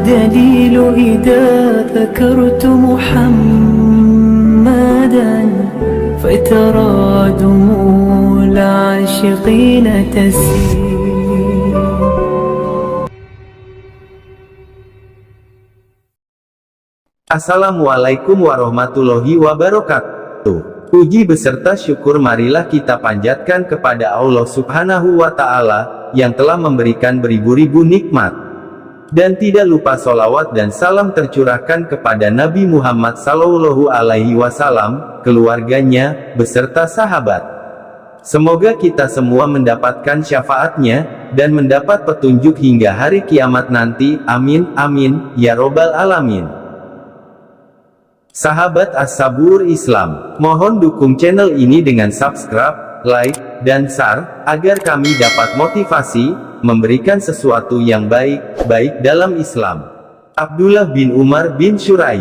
الدليل إذا ذكرت محمدا فترى دموع العاشقين تسيل. Assalamualaikum warahmatullahi wabarakatuh. Puji beserta syukur marilah kita panjatkan kepada Allah Subhanahu wa Ta'ala yang telah memberikan beribu-ribu nikmat. Dan tidak lupa sholawat dan salam tercurahkan kepada Nabi Muhammad Sallallahu Alaihi Wasallam, keluarganya, beserta sahabat. Semoga kita semua mendapatkan syafaatnya dan mendapat petunjuk hingga hari kiamat nanti. Amin, amin, ya robbal alamin. Sahabat As-Sabur Islam, mohon dukung channel ini dengan subscribe, like, dan share, agar kami dapat motivasi, memberikan sesuatu yang baik dalam Islam. Abdullah bin Umar bin Syurai.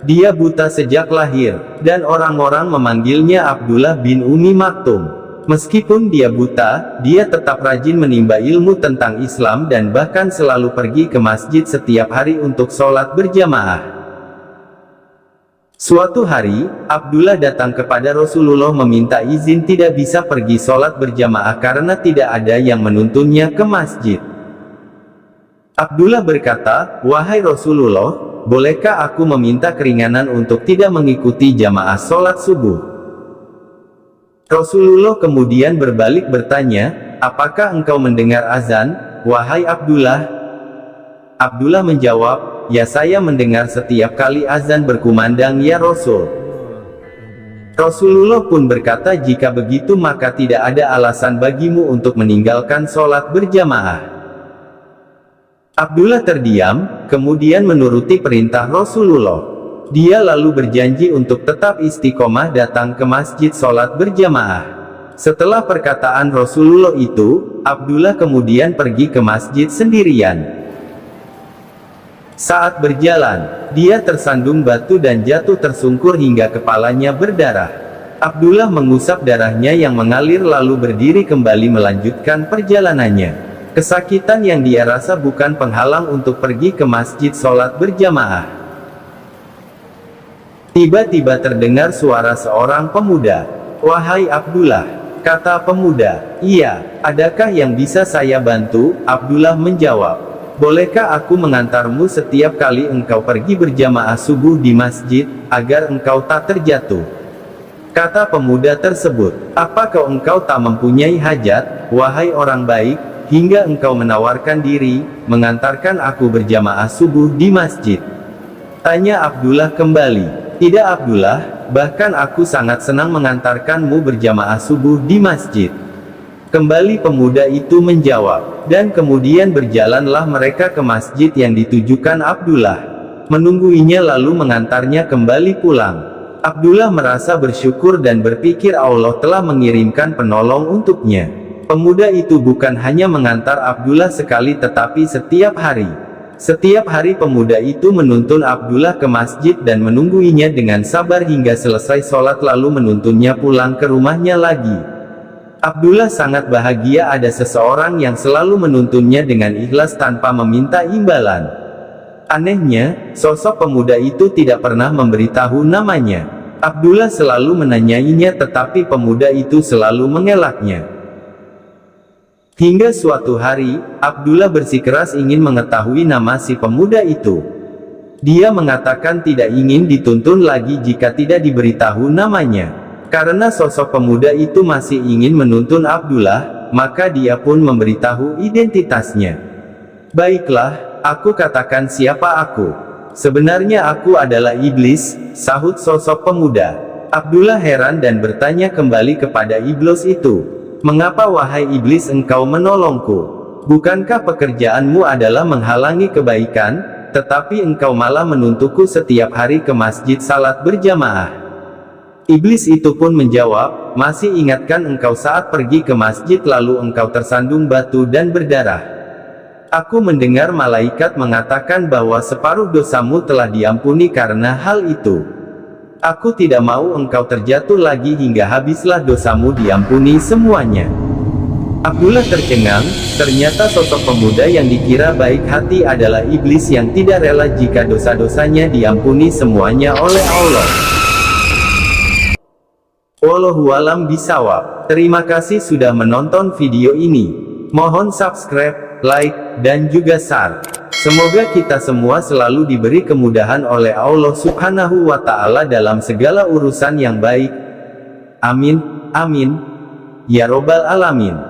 Dia buta sejak lahir, dan orang-orang memanggilnya Abdullah bin Umi Maktum. Meskipun dia buta, dia tetap rajin menimba ilmu tentang Islam dan bahkan selalu pergi ke masjid setiap hari untuk sholat berjamaah. Suatu hari, Abdullah datang kepada Rasulullah meminta izin tidak bisa pergi sholat berjamaah karena tidak ada yang menuntunnya ke masjid. Abdullah berkata, "Wahai Rasulullah, bolehkah aku meminta keringanan untuk tidak mengikuti jamaah sholat subuh?" Rasulullah kemudian berbalik bertanya, "Apakah engkau mendengar azan, wahai Abdullah?" Abdullah menjawab, "Ya, saya mendengar setiap kali azan berkumandang ya Rasul." Rasulullah pun berkata, "Jika begitu maka tidak ada alasan bagimu untuk meninggalkan sholat berjamaah." Abdullah terdiam, kemudian menuruti perintah Rasulullah. Dia lalu berjanji untuk tetap istiqomah datang ke masjid sholat berjamaah. Setelah perkataan Rasulullah itu, Abdullah kemudian pergi ke masjid sendirian. Saat berjalan, dia tersandung batu dan jatuh tersungkur hingga kepalanya berdarah. Abdullah mengusap darahnya yang mengalir lalu berdiri kembali melanjutkan perjalanannya. Kesakitan yang dia rasa bukan penghalang untuk pergi ke masjid sholat berjamaah. Tiba-tiba terdengar suara seorang pemuda. "Wahai Abdullah," kata pemuda. "Iya, adakah yang bisa saya bantu?" Abdullah menjawab, "Bolehkah aku mengantarmu setiap kali engkau pergi berjamaah subuh di masjid, agar engkau tak terjatuh?" Kata pemuda tersebut, "Apakah engkau tak mempunyai hajat, wahai orang baik, hingga engkau menawarkan diri, mengantarkan aku berjamaah subuh di masjid?" Tanya Abdullah kembali. "Tidak Abdullah, bahkan aku sangat senang mengantarkanmu berjamaah subuh di masjid." Kembali pemuda itu menjawab, dan kemudian berjalanlah mereka ke masjid yang ditujukan Abdullah. Menungguinya lalu mengantarnya kembali pulang. Abdullah merasa bersyukur dan berpikir Allah telah mengirimkan penolong untuknya. Pemuda itu bukan hanya mengantar Abdullah sekali tetapi setiap hari. Setiap hari pemuda itu menuntun Abdullah ke masjid dan menungguinya dengan sabar hingga selesai sholat lalu menuntunnya pulang ke rumahnya lagi. Abdullah sangat bahagia ada seseorang yang selalu menuntunnya dengan ikhlas tanpa meminta imbalan. Anehnya, sosok pemuda itu tidak pernah memberitahu namanya. Abdullah selalu menanyainya tetapi pemuda itu selalu mengelaknya. Hingga suatu hari, Abdullah bersikeras ingin mengetahui nama si pemuda itu. Dia mengatakan tidak ingin dituntun lagi jika tidak diberitahu namanya. Karena sosok pemuda itu masih ingin menuntun Abdullah, maka dia pun memberitahu identitasnya. "Baiklah, aku katakan siapa aku. Sebenarnya aku adalah iblis," sahut sosok pemuda. Abdullah heran dan bertanya kembali kepada iblis itu, "Mengapa wahai iblis engkau menolongku? Bukankah pekerjaanmu adalah menghalangi kebaikan, tetapi engkau malah menuntunku setiap hari ke masjid salat berjamaah?" Iblis itu pun menjawab, "Masih ingatkah engkau saat pergi ke masjid lalu engkau tersandung batu dan berdarah? Aku mendengar malaikat mengatakan bahwa separuh dosamu telah diampuni karena hal itu. Aku tidak mau engkau terjatuh lagi hingga habislah dosamu diampuni semuanya." Abdullah tercengang, ternyata sosok pemuda yang dikira baik hati adalah iblis yang tidak rela jika dosa-dosanya diampuni semuanya oleh Allah. Wallahualam bisawab. Terima kasih sudah menonton video ini. Mohon subscribe, like, dan juga share. Semoga kita semua selalu diberi kemudahan oleh Allah Subhanahu wa Ta'ala dalam segala urusan yang baik. Amin, amin, ya Robbal Alamin.